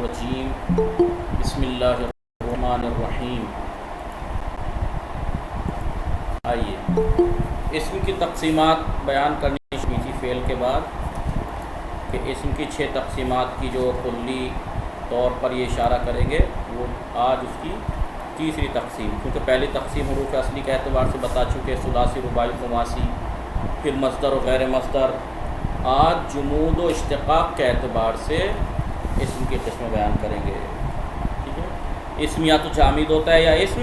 الرجیم بسم اللہ الرحمن الرحیم۔ آئیے اسم کی تقسیمات بیان کرنی تھی فعل کے بعد کہ اسم کی 6 تقسیمات کی جو کلی طور پر یہ اشارہ کریں گے، وہ آج اس کی تیسری تقسیم، کیونکہ پہلی تقسیم حروف اصلی کے اعتبار سے بتا چکے، ثلاثی، رباعی، خماسی، پھر مصدر و غیر مصدر۔ آج جمود و اشتقاق کے اعتبار سے اسم کی قسمیں بیان کریں گے، ٹھیک ہے۔ اسم یا تو جامد ہوتا ہے یا اسم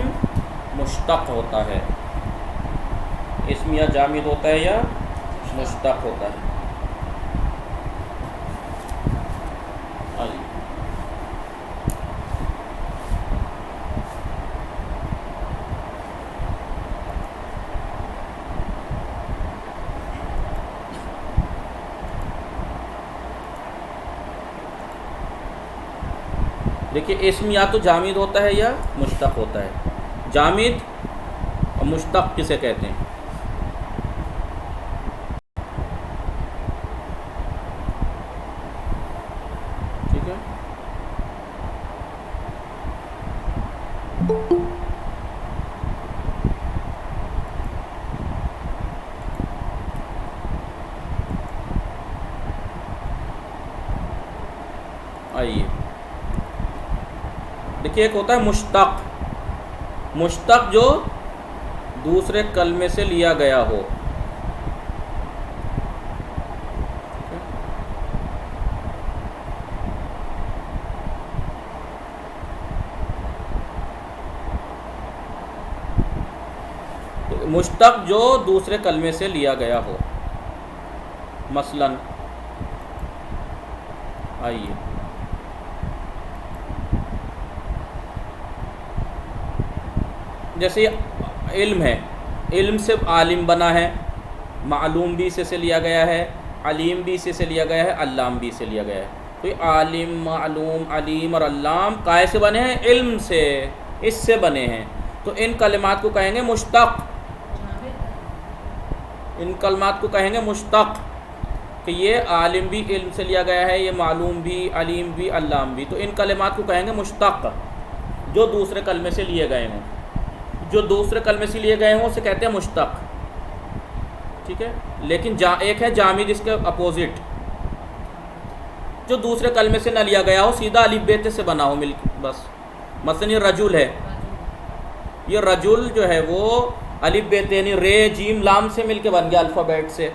مشتق ہوتا ہے، اسم یا جامد ہوتا ہے یا مشتق ہوتا ہے۔ دیکھیے اسم یا تو جامد ہوتا ہے یا مشتق ہوتا ہے۔ جامد اور مشتق کسے کہتے ہیں؟ ٹھیک ہے، آئیے دیکھیے ایک ہوتا ہے مشتق، مشتق جو دوسرے کلمے سے لیا گیا ہو۔ مشتق جو دوسرے کلمے سے لیا گیا ہو، مثلاً آئیے جیسے علم ہے، علم سے عالم بنا ہے، معلوم بھی سے لیا گیا ہے، علیم بھی سے لیا گیا ہے، علام بھی سے لیا گیا ہے۔ تو یہ عالم، معلوم، علیم اور علام کائے سے بنے ہیں؟ علم سے، اس سے بنے ہیں۔ تو ان کلمات کو کہیں گے مشتق، ان کلمات کو کہیں گے مشتق، کہ یہ عالم بھی علم سے لیا گیا ہے، یہ معلوم بھی، علیم بھی، علام بھی۔ تو ان کلمات کو کہیں گے مشتق، جو دوسرے کلمے سے لیے گئے ہوں، جو دوسرے کلمے سے لیے گئے ہوں اسے کہتے ہیں مشتق، ٹھیک ہے۔ لیکن ایک ہے جامد، اس کے اپوزٹ، جو دوسرے کلمے سے نہ لیا گیا ہو، سیدھا الف بے تے سے بنا ہو، بس۔ مثلا یہ رجل ہے، یہ رجل جو ہے وہ الف بے تے یعنی رے جیم لام سے مل کے بن گیا الفابیٹ سے۔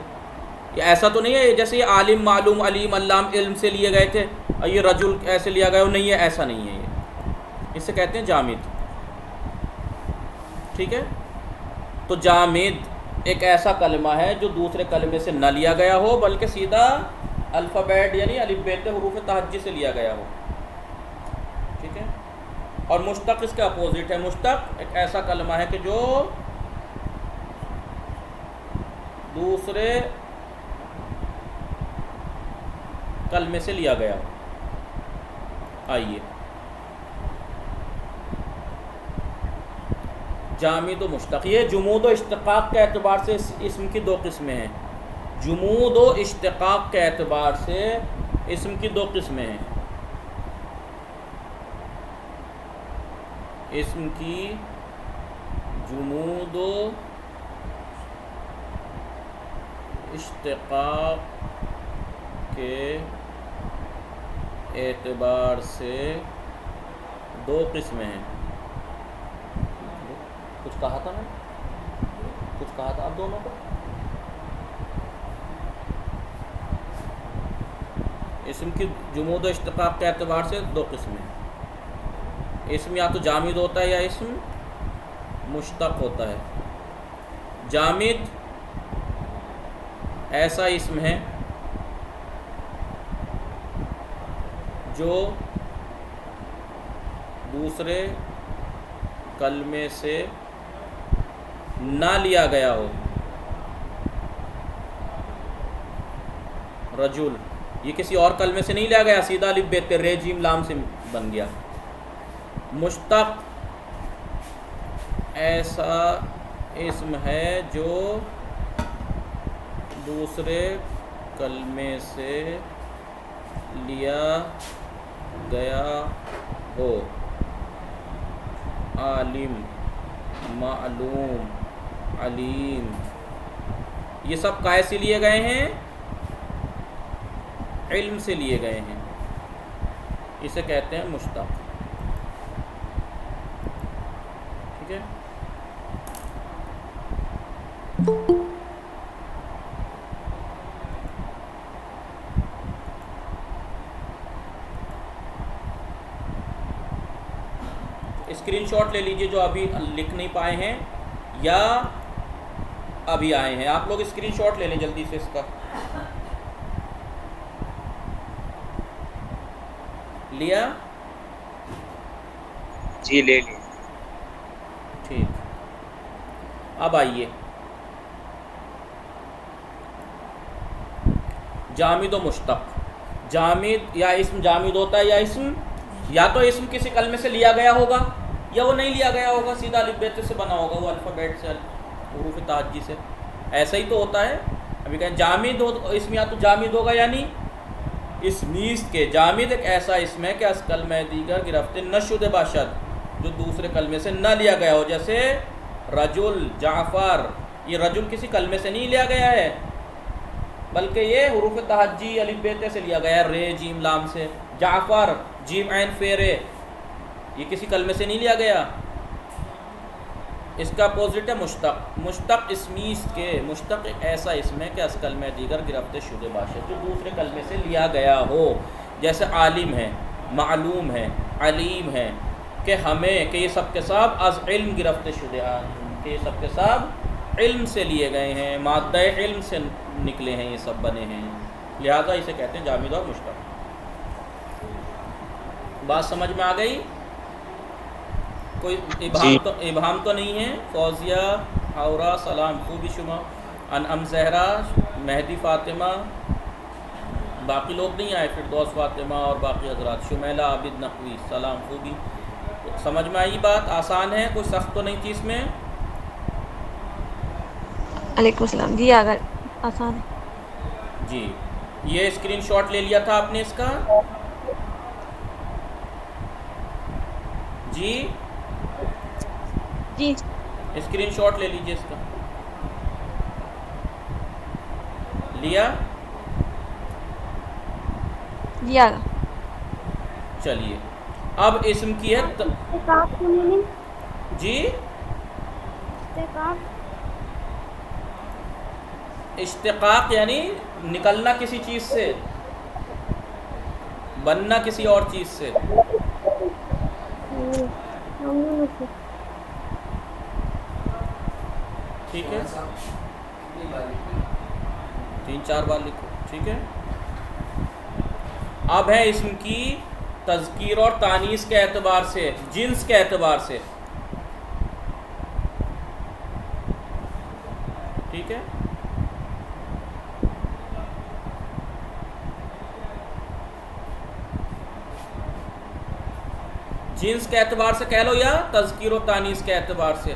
یہ ایسا تو نہیں ہے جیسے یہ عالم، معلوم، علیم، علام علم سے لیے گئے تھے اور یہ رجل ایسے لیا گیا ہو، نہیں ہے، ایسا نہیں ہے یہ، اسے کہتے ہیں جامد، ٹھیک ہے۔ تو جامد ایک ایسا کلمہ ہے جو دوسرے کلمے سے نہ لیا گیا ہو بلکہ سیدھا الفابیٹ یعنی الف بے تے حروف تہجی سے لیا گیا ہو، ٹھیک ہے۔ اور مشتق اس کے اپوزٹ ہے۔ مشتق ایک ایسا کلمہ ہے کہ جو دوسرے کلمے سے لیا گیا ہو۔ آئیے جامد و مشتق، یہ جمود و اشتقاق کے اعتبار سے اسم کی 2 قسمیں ہیں۔ جمود و اشتقاق کے اعتبار سے اسم کی 2 قسمیں ہیں۔ اسم کی جمود و اشتقاق کے اعتبار سے 2 قسمیں ہیں۔ کچھ کہا تھا نا، کچھ کہا تھا آپ دونوں کو؟ اسم کی جمود و اشتقاق کے اعتبار سے 2 قسمیں ہیں۔ اسم یا تو جامد ہوتا ہے یا اسم مشتق ہوتا ہے۔ جامد ایسا اسم ہے جو دوسرے کلمے سے نہ لیا گیا ہو۔ رجل یہ کسی اور کلمے سے نہیں لیا گیا، سیدھا الف بے تے رے جیم لام سے بن گیا۔ مشتق ایسا اسم ہے جو دوسرے کلمے سے لیا گیا ہو، عالم، معلوم، علیم، یہ سب کائے سے لیے گئے ہیں؟ علم سے لیے گئے ہیں، اسے کہتے ہیں مشتق. ٹھیک ہے. اسکرین شاٹ لے لیجئے جو ابھی لکھ نہیں پائے ہیں یا ابھی آئے ہیں. آپ لوگ اسکرین شاٹ لے لیں جلدی سے اس کا. لیا؟ جی لے لی. ٹھیک. اب آئیے جامد و مشتق. جامد یا اسم جامد ہوتا ہے یا اسم، یا تو اسم کسی کلمے سے لیا گیا ہوگا یا وہ نہیں لیا گیا ہوگا، سیدھا الف بے تے سے بنا ہوگا، وہ الفابیٹ سے، حروف تہجی سے. ایسا ہی تو ہوتا ہے. ابھی کہیں جامد ہو، اسم یا تو جامد ہوگا یا نہیں. اسمیست کے جامد ایک ایسا اسم ہے کہ از کلمہ دیگر گرفت نشد باشد، جو دوسرے کلمے سے نہ لیا گیا ہو. جیسے رجل، جعفر، یہ رجل کسی کلمے سے نہیں لیا گیا ہے بلکہ یہ حروف تہجی الف بے تے سے لیا گیا ہے، رے جیم لام سے. جعفر، جیم عین فے رے، یہ کسی کلمے سے نہیں لیا گیا. اس کا اپوزٹ ہے مشتق. مشتق اسمیست کے، مشتق ایک ایسا اسم ہے کہ از کلمہ دیگر گرفت شدہ باشد، جو دوسرے کلمے سے لیا گیا ہو. جیسے عالم ہے، معلوم ہے، علیم ہے، کہ ہمیں، کہ یہ سب کے سب از علم گرفت شدہ، کہ یہ سب کے سب علم سے لیے گئے ہیں، مادہ علم سے نکلے ہیں، یہ سب بنے ہیں. لہذا اسے کہتے ہیں جامد اور مشتق. بات سمجھ میں آ گئی؟ کوئی ابہام تو نہیں ہے؟ فوزیہ، حورا، سلام خوبی شما، انعم زہرا، مہدی فاطمہ، باقی لوگ نہیں آئے، فردوس فاطمہ اور باقی حضرات، شمیلہ عابد نقوی، سلام خوبی. سمجھ میں آئی بات؟ آسان ہے، کوئی سخت تو نہیں تھی اس میں؟ علیکم السلام. جی اگر آسان ہے. جی. یہ اسکرین شاٹ لے لیا تھا آپ نے اس کا؟ جی جی اسکرین شاٹ لے لیجئے اس کا. لیا؟ جی آگا. چلیے اب اسم کی ہے جی اشتقاق یعنی نکلنا کسی چیز سے، بننا کسی اور چیز سے. ٹھیک ہے، 3-4 بار لکھو. ٹھیک ہے. اب ہے اسم کی تذکیر اور تانیث کے اعتبار سے، جنس کے اعتبار سے. ٹھیک ہے. جنس کے اعتبار سے کہہ لو یا تذکیر و تانیث کے اعتبار سے.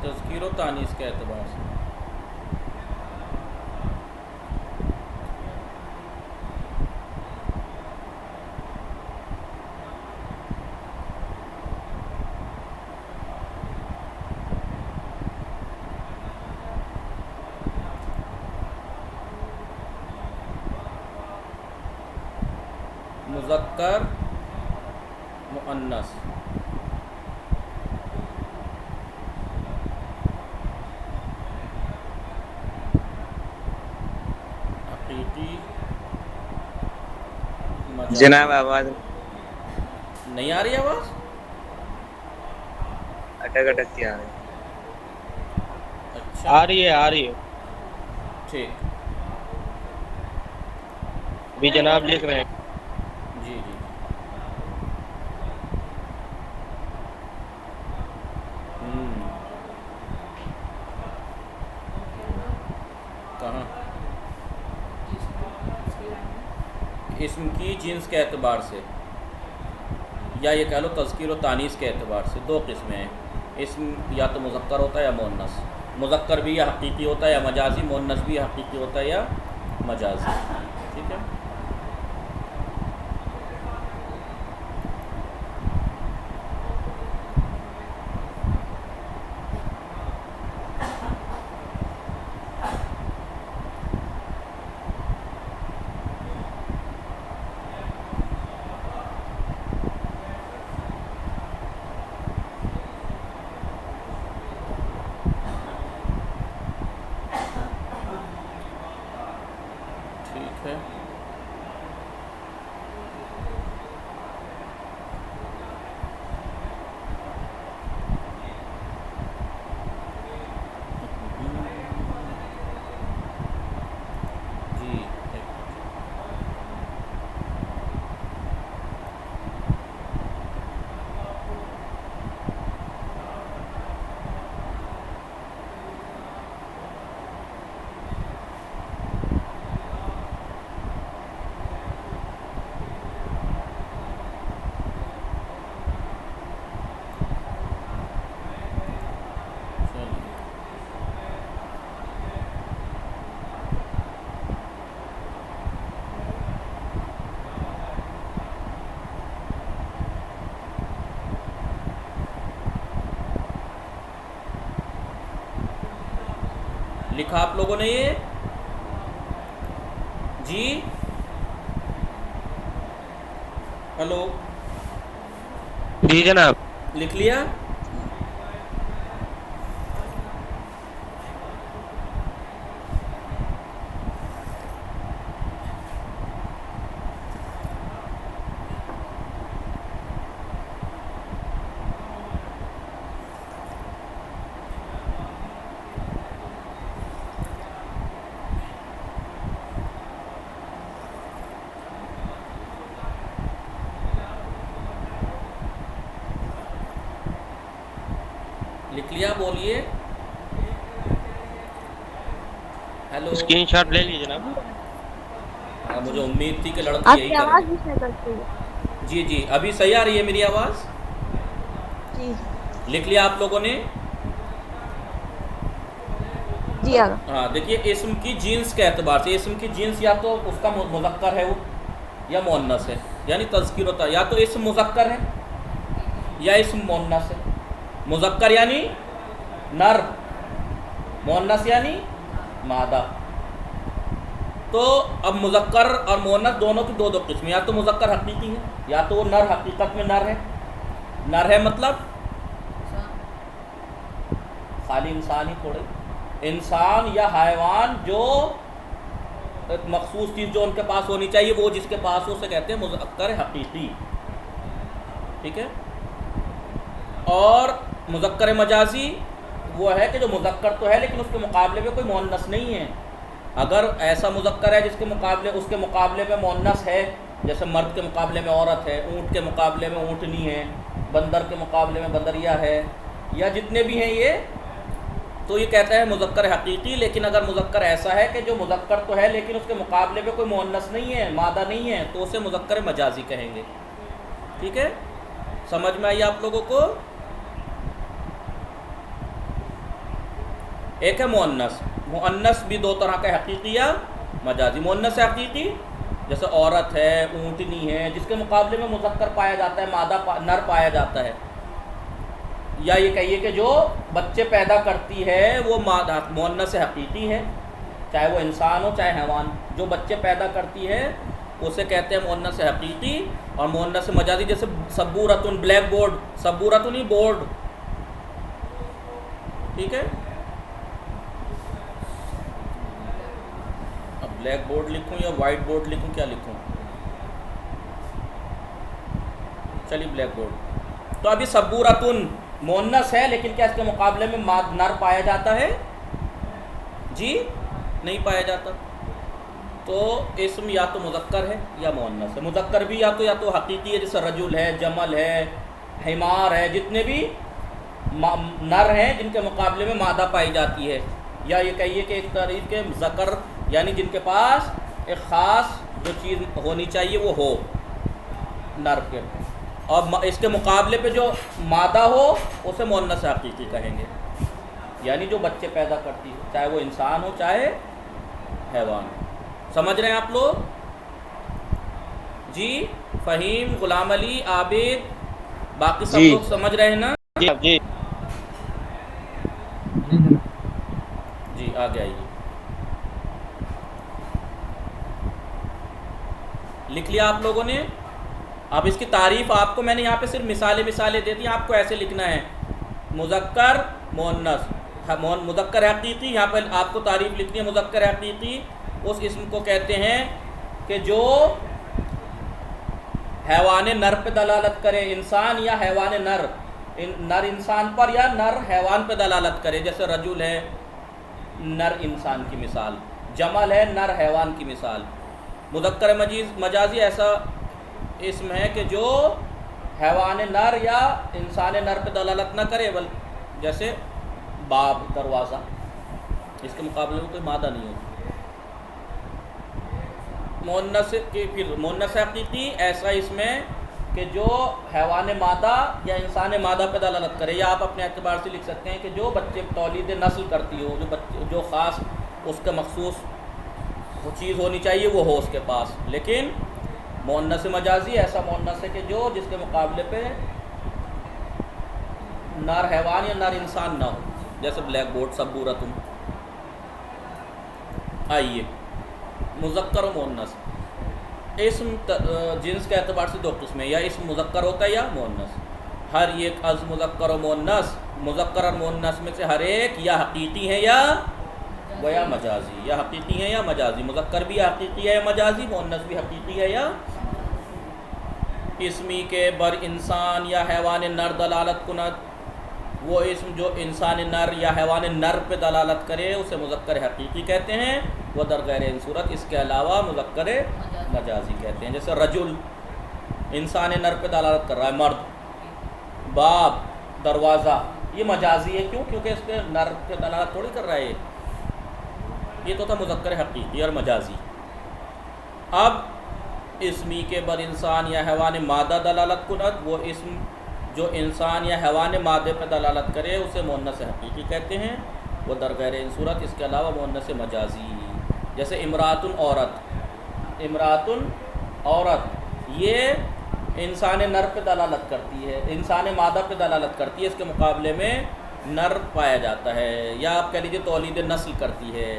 تذکیر و تانیث کے اعتبار سے. مذکر، مؤنث. حقیقی، مجازی. جناب آواز نہیں آ رہی آواز؟ اٹک اٹک کی آ رہی. اچھا آ رہی ہے. ٹھیک. ابھی جناب لکھ رہے ہیں. جی جی. کہاں؟ اسم کی جنس کے اعتبار سے، یا یہ کہہ لو تذکیر و تانیث کے اعتبار سے دو قسمیں ہیں. اسم یا تو مذکر ہوتا ہے یا مؤنث. مذکر بھی یا حقیقی ہوتا ہے یا مجازی، مؤنث بھی یا حقیقی ہوتا ہے یا مجازی. ٹھیک ہے. ٹھیک ہے. جی لکھا آپ لوگوں نے یہ؟ جی ہلو، جی جناب. لکھ لیا؟ لکھ لیا؟ بولیے. ہیلو. اسکرین شاٹ لے لیجیے جناب. مجھے امید تھی کہ آپ لڑکی یہی کی آواز کرے. بھی کرتی ہے. جی جی ابھی صحیح آ رہی ہے میری آواز؟ جی لکھ لیا آپ لوگوں نے؟ جی آگا. ہاں دیکھیے، اسم کی جنس کے اعتبار سے، اسم کی جنس یا تو اس کا مذکر ہے وہ یا مؤنث ہے، یعنی تذکیر ہوتا ہے. یا تو اسم مذکر ہے یا اسم مؤنث ہے. مذکر یعنی نر، مؤنث یعنی مادہ. تو اب مذکر اور مؤنث دونوں کی دو قسمیں، یا تو مذکر حقیقی ہے یا تو وہ نر حقیقت میں نر ہے. نر ہے مطلب خالی انسان ہی تھوڑے، انسان یا حیوان جو ایک مخصوص چیز جو ان کے پاس ہونی چاہیے وہ جس کے پاس ہو، اسے کہتے ہیں مذکر حقیقی. ٹھیک ہے. اور مذکر مجازی وہ ہے کہ جو مذکر تو ہے لیکن اس کے مقابلے میں کوئی مؤنث نہیں ہے. اگر ایسا مذکر ہے جس کے مقابلے اس کے مقابلے میں مؤنث ہے، جیسے مرد کے مقابلے میں عورت ہے، اونٹ کے مقابلے میں اونٹنی ہے، بندر کے مقابلے میں بندریا ہے، یا جتنے بھی ہیں یہ، تو یہ کہتا ہے مذکر حقیقی. لیکن اگر مذکر ایسا ہے کہ جو مذکر تو ہے لیکن اس کے مقابلے میں کوئی مؤنث نہیں ہے، مادہ نہیں ہے، تو اسے مذکر مجازی کہیں گے. ٹھیک ہے. سمجھ میں آئی آپ لوگوں کو؟ ایک ہے مؤنث. مؤنث بھی دو طرح کا، حقیقی یا مجازی. مؤنث حقیقی جیسے عورت ہے، اونٹنی ہے، جس کے مقابلے میں مذکر پایا جاتا ہے، مادہ نر پایا جاتا ہے. یا یہ کہیے کہ جو بچے پیدا کرتی ہے وہ مؤنث حقیقی ہے، چاہے وہ انسان ہو چاہے حیوان. جو بچے پیدا کرتی ہے اسے کہتے ہیں مؤنث حقیقی. اور مؤنث مجازی جیسے سبورتن، بلیک بورڈ، سبورتن ہی بورڈ. ٹھیک ہے. اب بلیک بورڈ لکھوں یا وائٹ بورڈ لکھوں، کیا لکھوں؟ چلیے بلیک بورڈ. تو ابھی سبورتن مؤنث ہے لیکن کیا اس کے مقابلے میں نر پایا جاتا ہے؟ جی نہیں پایا جاتا. تو اسم یا تو مذکر ہے یا مؤنث ہے. مذکر بھی یا تو حقیقی ہے جیسے رجل ہے، جمل ہے، حمار ہے، جتنے بھی نر ہیں جن کے مقابلے میں مادہ پائی جاتی ہے. یا یہ کہیے کہ ایک طریقے ذکر یعنی جن کے پاس ایک خاص جو چیز ہونی چاہیے وہ ہو نر کے، اور اس کے مقابلے پہ جو مادہ ہو اسے مؤنث حقیقی کہیں گے، یعنی جو بچے پیدا کرتی ہے، چاہے وہ انسان ہو چاہے حیوان ہو۔ سمجھ رہے ہیں آپ لوگ؟ جی فہیم، غلام علی، عابد، باقی سب جی لوگ سمجھ رہے ہیں نا؟ جی جی جی آگے آئیے، لکھ لیا آپ لوگوں نے؟ اب اس کی تعریف آپ کو میں نے یہاں پہ صرف مثالیں دے دی، آپ کو ایسے لکھنا ہے مذکر مؤنث، مذکر حقیقی، یہاں پہ آپ کو تعریف لکھنی ہے مذکر حقیقی اس اسم کو کہتے ہیں کہ جو حیوان نر پہ دلالت کرے، انسان یا حیوان نر، نر انسان پر یا نر حیوان پہ دلالت کرے، جیسے رجل ہے نر انسان کی مثال، جمل ہے نر حیوان کی مثال۔ مذکر مجازی ایسا اسم ہے کہ جو حیوان نر یا انسان نر پہ دلالت نہ کرے، جیسے باب دروازہ، اس کے مقابلے میں کوئی مادہ نہیں ہوتی۔ مؤنث حقیقی ایسا اسم ہے کہ جو حیوان مادہ یا انسان مادہ پہ دلالت کرے، یا آپ اپنے اعتبار سے لکھ سکتے ہیں کہ جو بچے تولید نسل کرتی ہو، جو خاص اس کے مخصوص وہ چیز ہونی چاہیے وہ ہو اس کے پاس۔ لیکن مؤنث مجازی ایسا مؤنث ہے کہ جو جس کے مقابلے پہ نر حیوان یا نر انسان نہ ہو، جیسے بلیک بورڈ، سبورتم۔ آئیے مذکر و مؤنث، اسم جنس کے اعتبار سے دو قسمیں، یا اسم مذکر ہوتا ہے یا مؤنث۔ ہر ایک از مذکر و مؤنث، مذکر اور مؤنث میں سے ہر ایک یا حقیقی ہے یا مجازی، یا حقیقی ہے یا مجازی، مذکر بھی حقیقی ہے یا مجازی، مؤنث بھی حقیقی ہے یا اسمی کے بر انسان یا حیوان نر دلالت کند، وہ اسم جو انسان نر یا حیوان نر پہ دلالت کرے اسے مذکر حقیقی کہتے ہیں، وہ در غیر ان صورت اس کے علاوہ مذکر مجازی کہتے ہیں۔ جیسے رجل انسان نر پہ دلالت کر رہا ہے، مرد، باب دروازہ، یہ مجازی ہے، کیوں؟ کیونکہ اس پہ نر پہ دلالت تھوڑی کر رہا ہے، یہ تو تھا مذکر حقیقی اور مجازی۔ اب اسمی کے بر انسان یا حیوان مادہ دلالت کند، وہ اسم جو انسان یا حیوان مادے پہ دلالت کرے اسے مؤنث حقیقی کہتے ہیں، وہ در غیر ان صورت اس کے علاوہ مؤنث مجازی۔ جیسے امراتن عورت، امراتن عورت، یہ انسان نر پہ دلالت کرتی ہے، انسان مادہ پہ دلالت کرتی ہے، اس کے مقابلے میں نر پایا جاتا ہے، یا آپ کہہ لیجیے تولید نسل کرتی ہے۔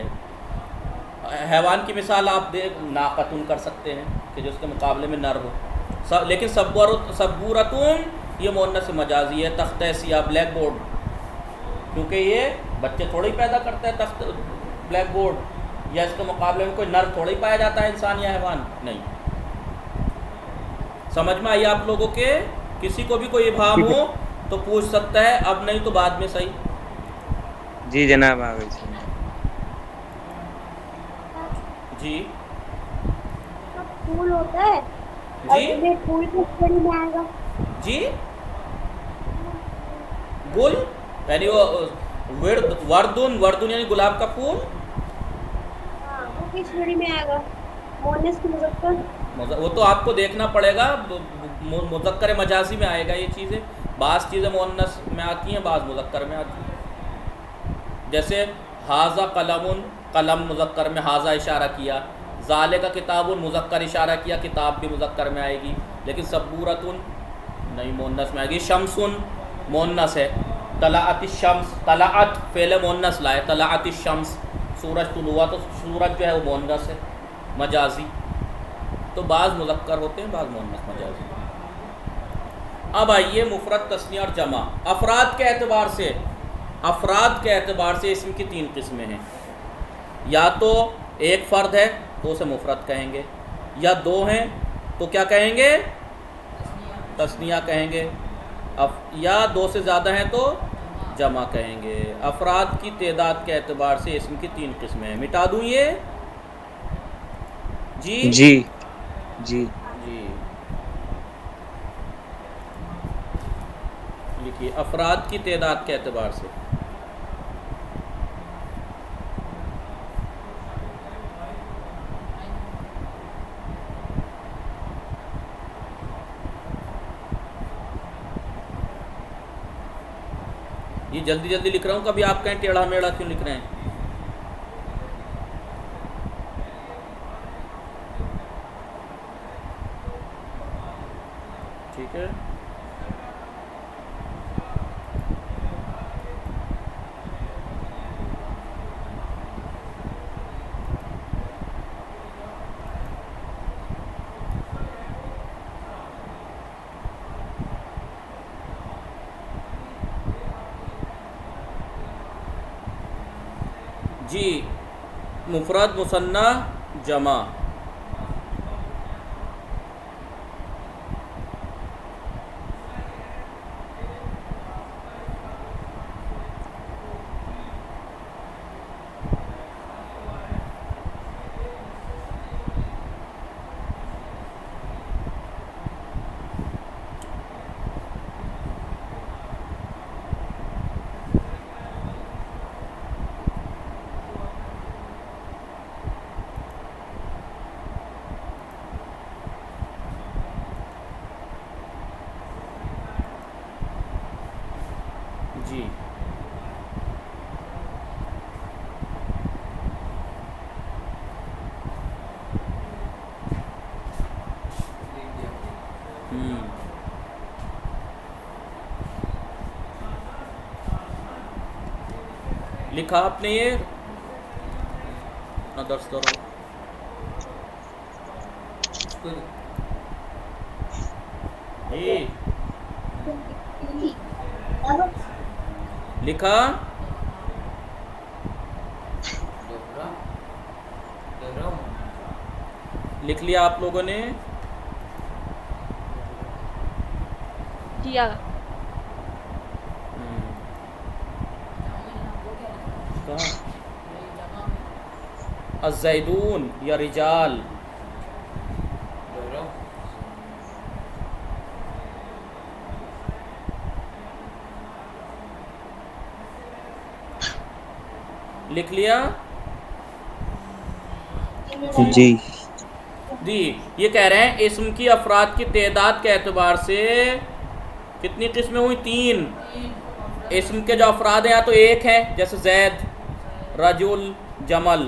حیوان کی مثال آپ ناقتن کر سکتے ہیں کہ جو اس کے مقابلے میں نر ہو، لیکن سبورتن یہ مؤنث مجازی ہے، تختہ سیاہ، بلیک بورڈ، کیونکہ یہ بچے تھوڑے ہی پیدا کرتا ہے تخت بلیک بورڈ، یا اس کے مقابلے میں کوئی نر تھوڑا ہی پایا جاتا ہے انسان یا حیوان، نہیں۔ سمجھ میں آئی آپ لوگوں کے؟ کسی کو بھی کوئی ابہام ہو تو پوچھ سکتا ہے، اب نہیں تو بعد میں، صحیح؟ جی جناب آگے جی پھول ہوتا ہے، جی پھول کس شریح میں آئے گا؟ جی گل یعنی وہ وردن یعنی گلاب کا پھول، وہ کس شریح میں آئے گا؟ مؤنث کی مذکر؟ وہ تو آپ کو دیکھنا پڑے گا، مذکر مجازی میں آئے گا یہ چیزیں، بعض چیزیں مؤنث میں آتی ہیں بعض مذکر میں آتی ہیں۔ جیسے حاذا قلم، قلم مذکر میں حاذا اشارہ کیا، ذالک کتاب مذکر اشارہ کیا، کتاب بھی مذکر میں آئے گی، لیکن سبورتن نہیں مؤنث میں آئے گی۔ شمسن مؤنث ہے، طلعت الشمس، طلعت فعل مؤنث لائے، طلعت الشمس سورج طلوع ہوا، تو سورج جو ہے وہ مؤنث ہے مجازی، تو بعض مذکر ہوتے ہیں بعض مؤنث مجازی۔ اب آئیے مفرد، تثنیہ اور جمع۔ افراد کے اعتبار سے اسم کی تین قسمیں ہیں، یا تو ایک فرد ہے تو اسے مفرد کہیں گے، یا دو ہیں تو کیا کہیں گے؟ تثنیہ کہیں گے، یا دو سے زیادہ ہیں تو جمع کہیں گے۔ افراد کی تعداد کے اعتبار سے اسم کی تین قسمیں ہیں، مٹا دوں یہ؟ جی جی جی جی لکھیے افراد کی تعداد کے اعتبار سے۔ یہ جلدی جلدی لکھ رہا ہوں، کبھی آپ کہیں ٹیڑھا میڑھا کیوں لکھ رہے ہیں؟ ٹھیک ہے، جی مفرد، مثنی، جمع. جی لکھا آپ نے یہ اپنا درس کرو. جی لکھا لکھ لیا آپ لوگوں نے؟ کیا کہاں؟ الزیدون یا رجال. لکھ لیا؟ جی جی یہ کہہ رہے ہیں اسم کی افراد کی تعداد کے اعتبار سے کتنی قسمیں ہوئی؟ 3. اسم کے جو افراد ہیں یا تو ایک ہیں جیسے زید، رجل، جمل.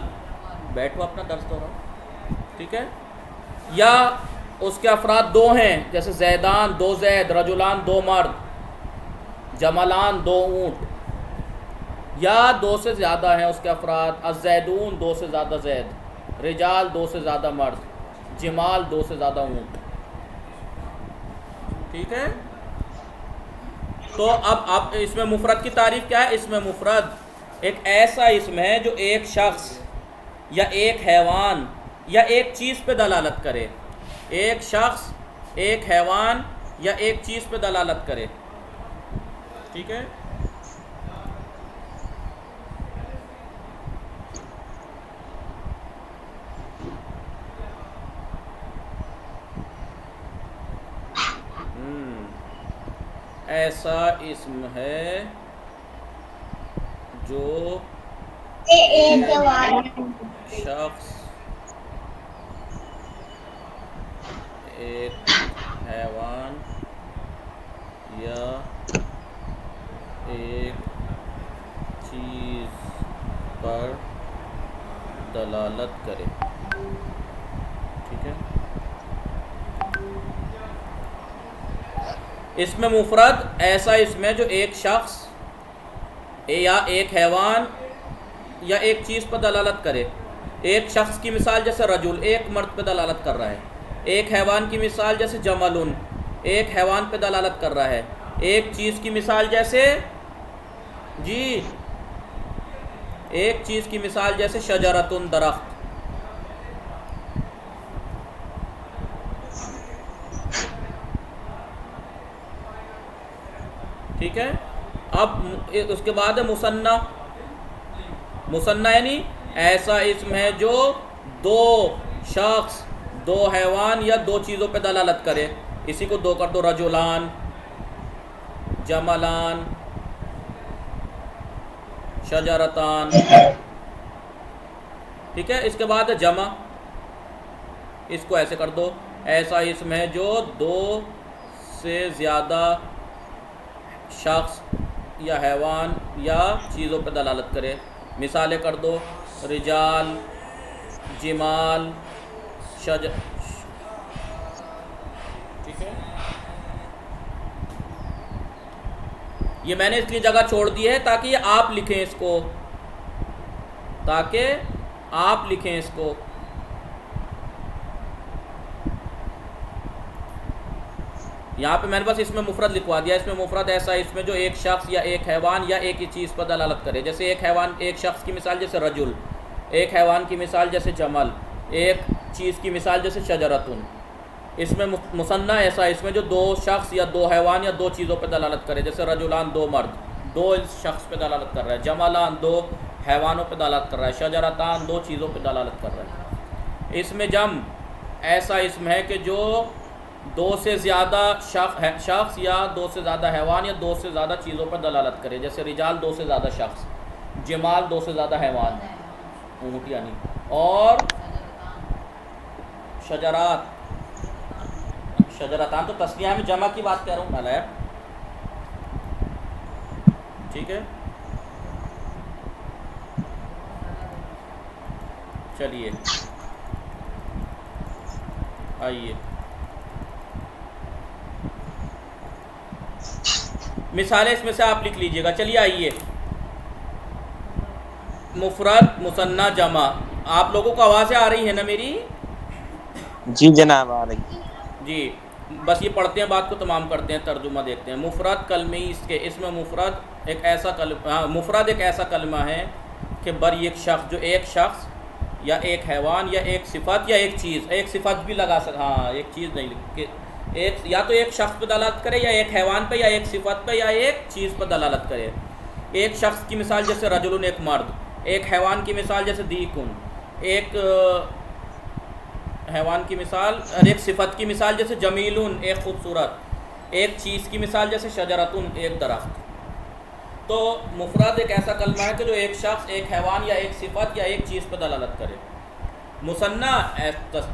بیٹھو اپنا درس دو رہا، ٹھیک ہے. یا اس کے افراد 2 ہیں جیسے زیدان 2 زید، رجلان 2 مرد، جملان 2 اونٹ. یا 2 سے زیادہ ہیں اس کے افراد، الزیدون 2 سے زیادہ زید، رجال 2 سے زیادہ مرد، جمال 2 سے زیادہ اونٹ. ٹھیک ہے. تو اب اس میں مفرد کی تعریف کیا ہے؟ اس میں مفرد ایک ایسا اسم ہے جو ایک شخص یا ایک حیوان یا ایک چیز پہ دلالت کرے. ایک شخص، ایک حیوان یا ایک چیز پہ دلالت کرے. ٹھیک ہے. ایسا اسم ہے جو شخص، ایک حیوان یا ایک چیز پر دلالت کرے. ٹھیک ہے. اس میں مفرد ایسا اسم ہے جو ایک شخص یا ایک حیوان یا ایک چیز پر دلالت کرے. ایک شخص کی مثال جیسے رجل، ایک مرد پہ دلالت کر رہا ہے. ایک حیوان کی مثال جیسے جملن، ایک حیوان پہ دلالت کر رہا ہے. ایک چیز کی مثال جیسے جی ایک چیز کی مثال جیسے شجرتن، درخت. ٹھیک ہے. اب اس کے بعد ہے مثنی. مثنی یعنی ایسا اسم ہے جو 2 شخص، 2 حیوان یا 2 چیزوں پہ دلالت کرے. اسی کو 2 کر دو، رجلان، جملان، شجرتان. ٹھیک ہے. اس کے بعد ہے جمع. اس کو ایسے کر دو، ایسا اسم ہے جو 2 سے زیادہ شخص یا حیوان یا چیزوں پہ دلالت کرے. مثالیں کر دو: رجال، جمال، ٹھیک ہے. یہ میں نے اس لیے جگہ چھوڑ دی ہے تاکہ یہ آپ لکھیں اس کو، اس کو. یہاں پہ میں نے بس اس میں مفرد لکھوا دیا. اس میں مفرد ایسا ہے اس میں جو ایک شخص یا ایک حیوان یا ایک ہی چیز پر دلالت کرے. جیسے ایک حیوان، ایک شخص کی مثال جیسے رجل، ایک حیوان کی مثال جیسے جمل، ایک چیز کی مثال جیسے شجرتن. اس میں مثنیٰ ایسا ہے اس میں جو دو شخص یا دو حیوان یا دو چیزوں پہ دلالت کرے. جیسے رجلان دو مرد، دو شخص پہ دلالت کر رہا ہے. جملان دو حیوانوں پہ دلالت کر رہا ہے. شجرتان دو چیزوں پہ دلالت کر رہا ہے. اس میں جم ایسا اسم ہے کہ جو دو سے زیادہ شخص یا دو سے زیادہ حیوان یا دو سے زیادہ چیزوں پر دلالت کرے. جیسے رجال دو سے زیادہ شخص، جمال دو سے زیادہ حیوان، اونٹ یعنی. اور شجرتان تو تسنیہ میں جمع کی بات کر رہا ہوں نالا. ٹھیک ہے، چلیے آئیے مثالیں اس میں سے آپ لکھ لیجئے گا. چلیے آئیے، مفرد، مثنیٰ، جمع. آپ لوگوں کو آوازیں آ رہی ہیں نا میری؟ جی جناب آ رہی. جی بس یہ پڑھتے ہیں، بات کو تمام کرتے ہیں، ترجمہ دیکھتے ہیں. مفرد کلمے اس میں مفرد ایک ایسا کلمہ ہے کہ بر ایک شخص، جو ایک شخص یا ایک حیوان یا ایک صفت یا ایک چیز، ایک صفت بھی لگا سکتا، ہاں ایک چیز نہیں، یا تو ایک شخص پہ دلالت کرے یا ایک حیوان پہ یا ایک صفت پہ یا ایک چیز پہ دلالت کرے. ایک شخص کی مثال جیسے رجلن ایک مرد، ایک حیوان کی مثال جیسے دیکن، ایک حیوان کی مثال اور ایک صفت کی مثال جیسے جمیلون ایک خوبصورت، ایک چیز کی مثال جیسے شجرتن ایک درخت. تو مفرد ایک ایسا کلمہ ہے کہ جو ایک شخص، ایک حیوان یا ایک صفت یا ایک چیز پہ دلالت کرے. مثنیٰ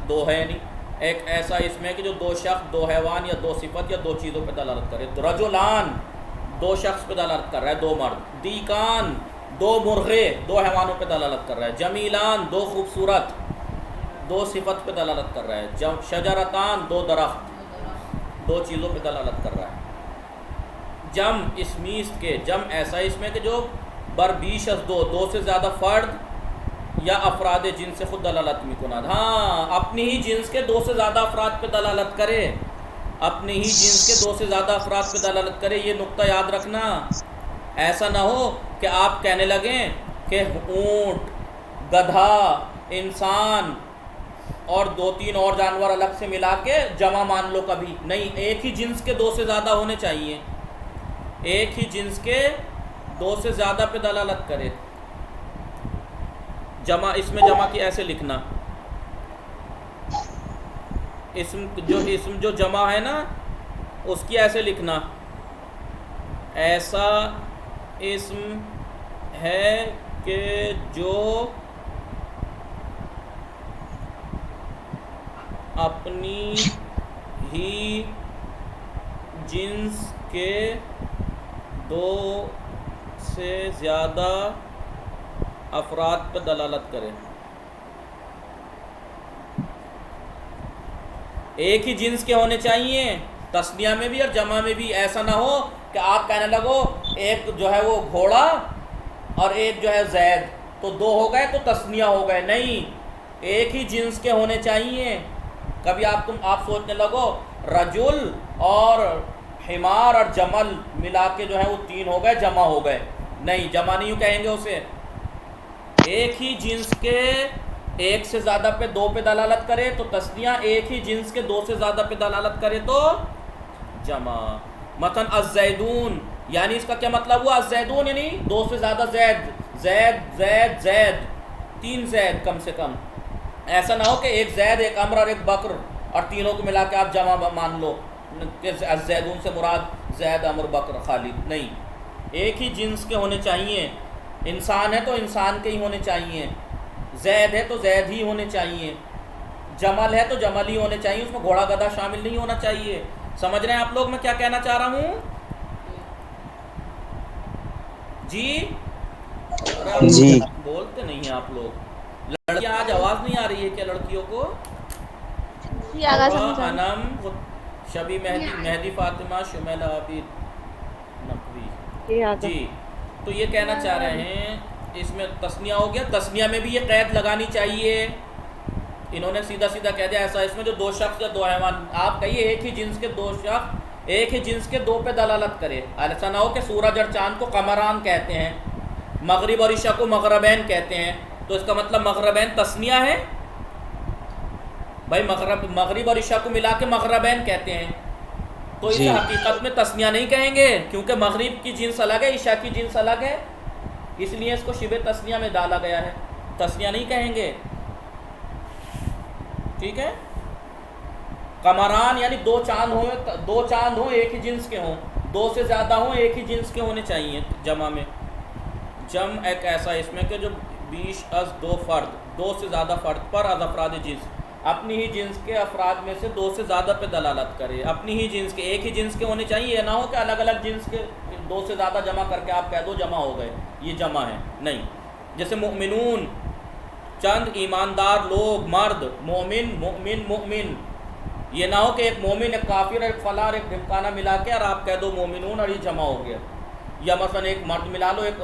دو ہے، نہیں ایک ایسا اس میں کہ جو دو شخص، دو حیوان یا دو صفت یا دو چیزوں پہ دلالت کرے. رجلان دو شخص پہ دلالت کر رہا ہے، دو مرد. دیکان دو مرغے دو حیوانوں پہ دلالت کر رہا ہے. جمیلان دو خوبصورت دو صفت پہ دلالت کر رہا ہے. شجرتان دو درخت دو چیزوں پہ دلالت کر رہا ہے. جم اسمیست کے، جم ایسا اس میں کہ جو بر بیش از دو سے زیادہ فرد یا افراد جنس سے خود دلالت میں کناد. ہاں اپنی ہی جنس کے دو سے زیادہ افراد پہ دلالت کرے، اپنی ہی جنس کے دو سے زیادہ افراد پہ دلالت کرے. یہ نقطہ یاد رکھنا. ایسا نہ ہو کہ آپ کہنے لگیں کہ اونٹ، گدھا، انسان اور دو تین اور جانور الگ سے ملا کے جمع مان لو. کبھی نہیں، ایک ہی جنس کے دو سے زیادہ ہونے چاہیے، ایک ہی جنس کے دو سے زیادہ پہ دلالت کرے. جمع، اس میں جمع کی ایسے لکھنا، اسم جو جمع ہے نا اس کی ایسے لکھنا: ایسا اسم ہے کہ جو اپنی ہی جنس کے دو سے زیادہ افراد پر دلالت کرے. ایک ہی جنس کے ہونے چاہیے، تسنیہ میں بھی اور جمع میں بھی. ایسا نہ ہو کہ آپ کہنے لگو ایک جو ہے وہ گھوڑا اور ایک جو ہے زید، تو دو ہو گئے تو تسنیہ ہو گئے. نہیں، ایک ہی جنس کے ہونے چاہیے. کبھی آپ سوچنے لگو رجل اور حمار اور جمل ملا کے جو ہے وہ تین ہو گئے، جمع ہو گئے. نہیں، جمع نہیں کہیں گے اسے. ایک ہی جنس کے ایک سے زیادہ پہ دو پہ دلالت کرے تو تسنیہ، ایک ہی جنس کے دو سے زیادہ پہ دلالت کرے تو جمع. مثلا الزیدون، یعنی اس کا کیا مطلب ہوا؟ الزیدون یعنی دو سے زیادہ زید، زید زید زید، تین زید کم سے کم. ایسا نہ ہو کہ ایک زید، ایک امر اور ایک بکر اور تینوں کو ملا کے آپ جمع مان لو کہ الزیدون سے مراد زید، امر، بکر، خالد. نہیں، ایک ہی جنس کے ہونے چاہیے. انسان ہے تو انسان کے ہی ہونے چاہیے، زید ہے تو زید ہی ہونے چاہیے، جمل ہے تو جمل ہی ہونے چاہیے، اس میں گھوڑا گدھا شامل نہیں ہونا چاہیے. سمجھ رہے ہیں آپ لوگ میں کیا کہنا چاہ رہا ہوں؟ جی ارے آپ جی بولتے نہیں ہیں آپ لوگ. لڑکیاں آج آواز نہیں آ رہی ہے کیا لڑکیوں کو؟ جی آگا سمجھ آ انم شبی مہدی مہدی فاطمہ شمیل عابد نقوی. جی آگا. جی تو یہ کہنا چاہ رہے ہیں اس میں تسنیہ ہو گیا. تسنیہ میں بھی یہ قید لگانی چاہیے. انہوں نے سیدھا سیدھا کہہ دیا ایسا اس میں جو دو شخص یا دو حیوان. آپ کہیے ایک ہی جنس کے دو شخص ایک ہی جنس کے دو پہ دلالت کرے. ایسا نہ ہو کہ سورج اور چاند کو قمران کہتے ہیں, مغرب اور عشاء کو مغربین کہتے ہیں, تو اس کا مطلب مغربین تسنیہ ہے بھائی. مغرب اور عشاء کو ملا کے مغربین کہتے ہیں, تو اسے جی حقیقت میں تسنیہ نہیں کہیں گے کیونکہ مغرب کی جنس الگ ہے, عشاء کی جنس الگ ہے, اس لیے اس کو شبہ تسنیہ میں ڈالا گیا ہے. تسنیہ نہیں کہیں گے. ٹھیک ہے. قمران یعنی دو چاند ہوں ایک ہی جنس کے ہوں, دو سے زیادہ ہوں ایک ہی جنس کے ہونے چاہیے جمع میں. جمع ایک ایسا اس میں کہ جو بیش از دو فرد, دو سے زیادہ فرد پر از افراد جنس, اپنی ہی جنس کے افراد میں سے دو سے زیادہ پہ دلالت کرے. اپنی ہی جنس کے ایک ہی جنس کے ہونے چاہیے. یہ نہ ہو کہ الگ الگ جنس کے دو سے زیادہ جمع کر کے آپ کہہ دو جمع ہو گئے, یہ جمع ہے نہیں. جیسے مؤمنون چند ایماندار لوگ مرد, مومن مؤمن مؤمن. یہ نہ ہو کہ ایک مومن ایک کافر ایک فلاں ایک ڈھمکانہ ملا کے اور آپ کہہ دو مومنون اور یہ جمع ہو گیا. یا مثلا ایک مرد ملا لو, ایک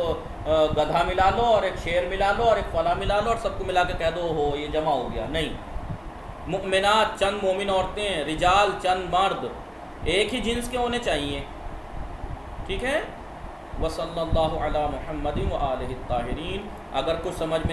گدھا ملا لو, اور ایک شیر ملا لو, اور ایک فلاں ملا لو, اور سب کو ملا کے کہہ دو ہو یہ جمع ہو گیا. نہیں. مؤمنات چند مومن عورتیں, رجال چند مرد, ایک ہی جنس کے ہونے چاہیے. ٹھیک ہے. وصلی اللہ علی محمد و آلہ الطاہرین. اگر کچھ سمجھ میں نہیں